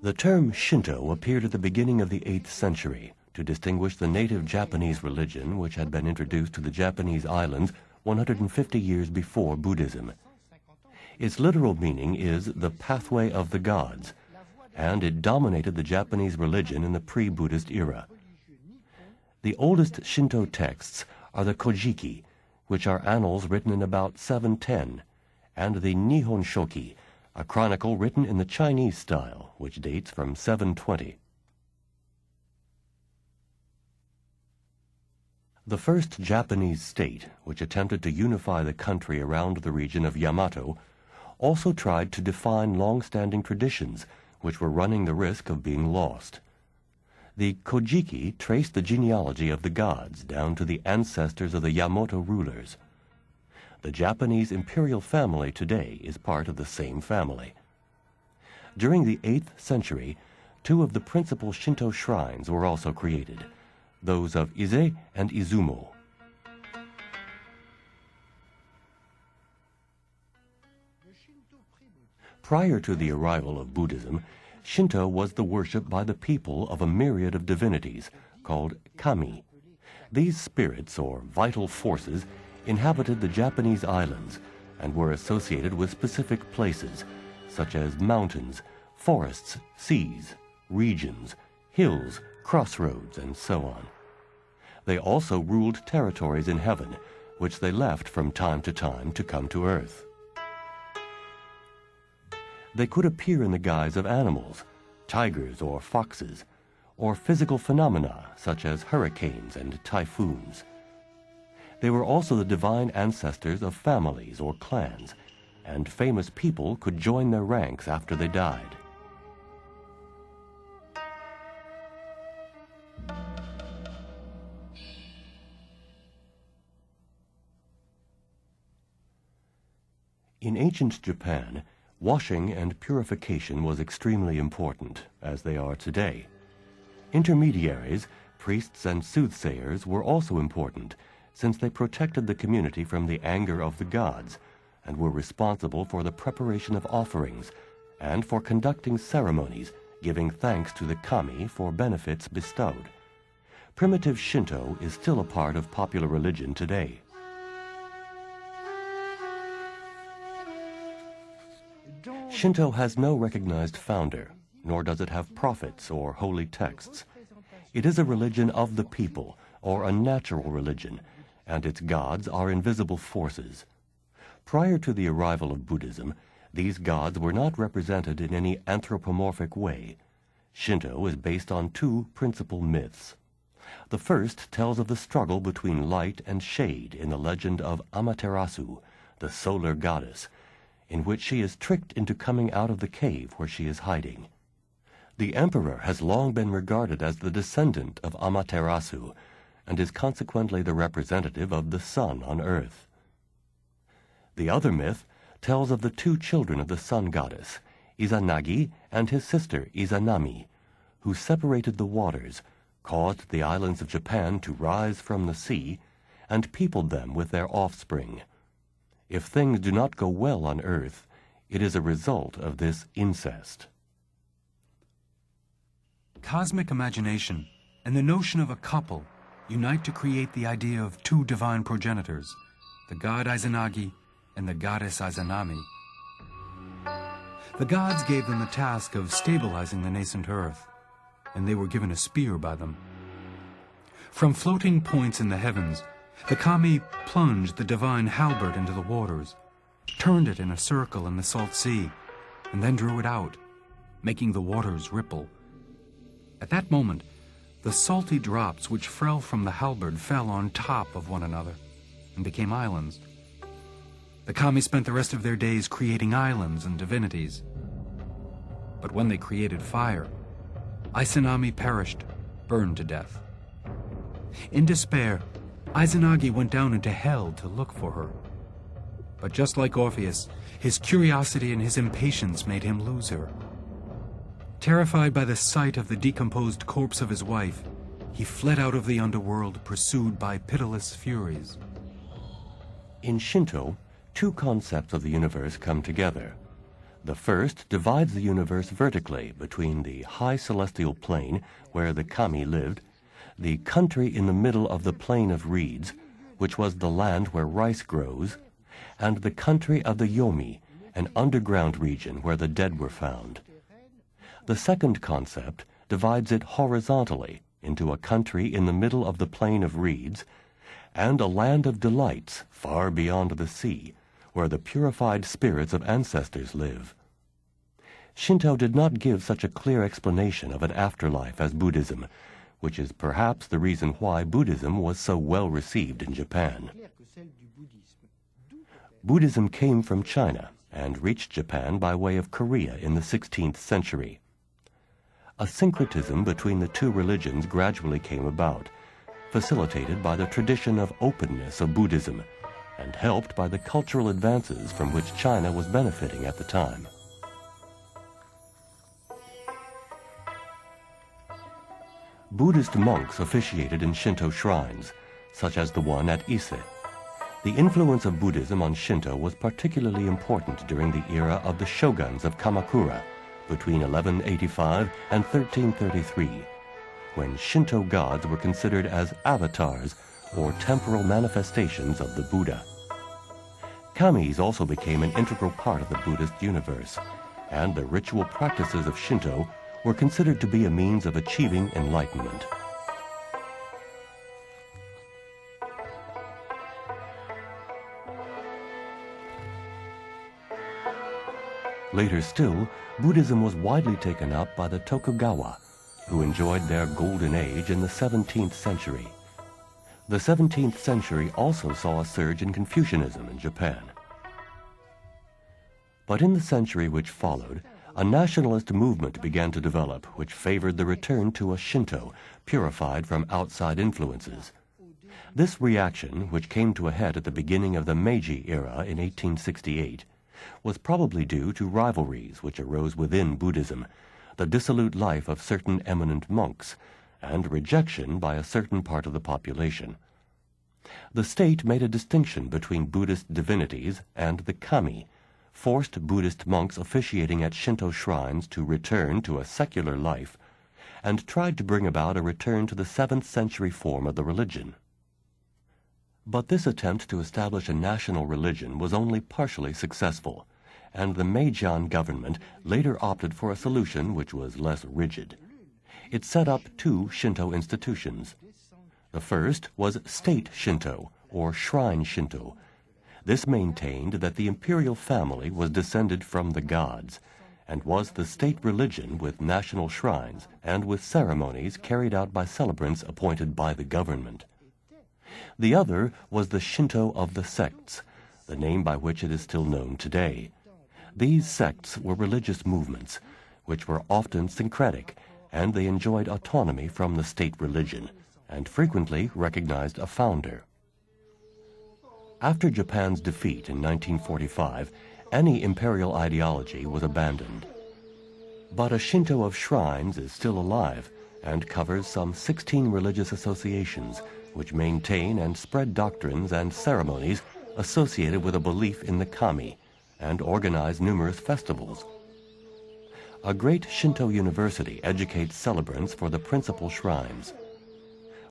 The term Shinto appeared at the beginning of the 8th century to distinguish the native Japanese religion which had been introduced to the Japanese islands 150 years before Buddhism. Its literal meaning is the pathway of the gods, and it dominated the Japanese religion in the pre-Buddhist era. The oldest Shinto texts are the Kojiki, which are annals written in about 710, and the Nihon Shoki, a chronicle written in the Chinese style, which dates from 720. The first Japanese state, which attempted to unify the country around the region of Yamato, also tried to define long-standing traditions which were running the risk of being lost. The Kojiki traced the genealogy of the gods down to the ancestors of the Yamato rulers. The Japanese imperial family today is part of the same family. During the 8th century, two of the principal Shinto shrines were also created, those of Ise and Izumo. Prior to the arrival of Buddhism, Shinto was the worship by the people of a myriad of divinities called kami. These spirits, or vital forces, inhabited the Japanese islands and were associated with specific places, such as mountains, forests, seas, regions, hills, crossroads, and so on. They also ruled territories in heaven, which they left from time to come to earth. They could appear in the guise of animals, tigers or foxes, or physical phenomena such as hurricanes and typhoons. They were also the divine ancestors of families or clans, and famous people could join their ranks after they died. In ancient Japan, washing and purification was extremely important, as they are today. Intermediaries, priests and soothsayers, were also important, since they protected the community from the anger of the gods, and were responsible for the preparation of offerings, and for conducting ceremonies, giving thanks to the kami for benefits bestowed. Primitive Shinto is still a part of popular religion today. Shinto has no recognized founder, nor does it have prophets or holy texts. It is a religion of the people, or a natural religion, and its gods are invisible forces. Prior to the arrival of Buddhism, these gods were not represented in any anthropomorphic way. Shinto is based on two principal myths. The first tells of the struggle between light and shade in the legend of Amaterasu, the solar goddess, in which she is tricked into coming out of the cave where she is hiding. The emperor has long been regarded as the descendant of Amaterasu, and is consequently the representative of the sun on earth. The other myth tells of the two children of the sun goddess, Izanagi and his sister Izanami, who separated the waters, caused the islands of Japan to rise from the sea, and peopled them with their offspring. If things do not go well on earth, it is a result of this incest. Cosmic imagination and the notion of a couple unite to create the idea of two divine progenitors, the god Izanagi and the goddess Izanami. The gods gave them the task of stabilizing the nascent earth, and they were given a spear by them. From floating points in the heavens, the kami plunged the divine halberd into the waters, turned it in a circle in the salt sea, and then drew it out, making the waters ripple. At that moment, the salty drops which fell from the halberd fell on top of one another and became islands. The kami spent the rest of their days creating islands and divinities. But when they created fire, Izanami perished, burned to death. In despair, Izanagi went down into hell to look for her. But just like Orpheus, his curiosity and his impatience made him lose her. Terrified by the sight of the decomposed corpse of his wife, he fled out of the underworld, pursued by pitiless furies. In Shinto, two concepts of the universe come together: The first divides the universe vertically between the high celestial plane, where the kami lived, the country in the middle of the plain of reeds, which was the land where rice grows, and the country of the yomi, an underground region where the dead were found. The second concept divides it horizontally into a country in the middle of the plain of reeds, and a land of delights far beyond the sea, where the purified spirits of ancestors live. Shinto did not give such a clear explanation of an afterlife as Buddhism, which is perhaps the reason why Buddhism was so well received in Japan. Buddhism came from China and reached Japan by way of Korea in the 16th century. A syncretism between the two religions gradually came about, facilitated by the tradition of openness of Buddhism, and helped by the cultural advances from which China was benefiting at the time. Buddhist monks officiated in Shinto shrines, such as the one at Ise. The influence of Buddhism on Shinto was particularly important during the era of the shoguns of Kamakura, between 1185 and 1333, when Shinto gods were considered as avatars or temporal manifestations of the Buddha. Kamis also became an integral part of the Buddhist universe, and the ritual practices of Shinto were considered to be a means of achieving enlightenment. Later still, Buddhism was widely taken up by the Tokugawa, who enjoyed their golden age in the 17th century. The 17th century also saw a surge in Confucianism in Japan. But in the century which followed, a nationalist movement began to develop which favored the return to a Shinto purified from outside influences. This reaction, which came to a head at the beginning of the Meiji era in 1868, was probably due to rivalries which arose within Buddhism, the dissolute life of certain eminent monks, and rejection by a certain part of the population. The state made a distinction between Buddhist divinities and the kami, forced Buddhist monks officiating at Shinto shrines to return to a secular life, and tried to bring about a return to the 7th century form of the religion. But this attempt to establish a national religion was only partially successful, and the Meiji government later opted for a solution which was less rigid. It set up two Shinto institutions. The first was State Shinto, or Shrine Shinto. This maintained that the imperial family was descended from the gods, and was the state religion with national shrines and with ceremonies carried out by celebrants appointed by the government. The other was the Shinto of the sects, the name by which it is still known today. These sects were religious movements, which were often syncretic, and they enjoyed autonomy from the state religion, and frequently recognized a founder. After Japan's defeat in 1945, any imperial ideology was abandoned. But a Shinto of shrines is still alive and covers some 16 religious associations which maintain and spread doctrines and ceremonies associated with a belief in the kami and organize numerous festivals. A great Shinto university educates celebrants for the principal shrines.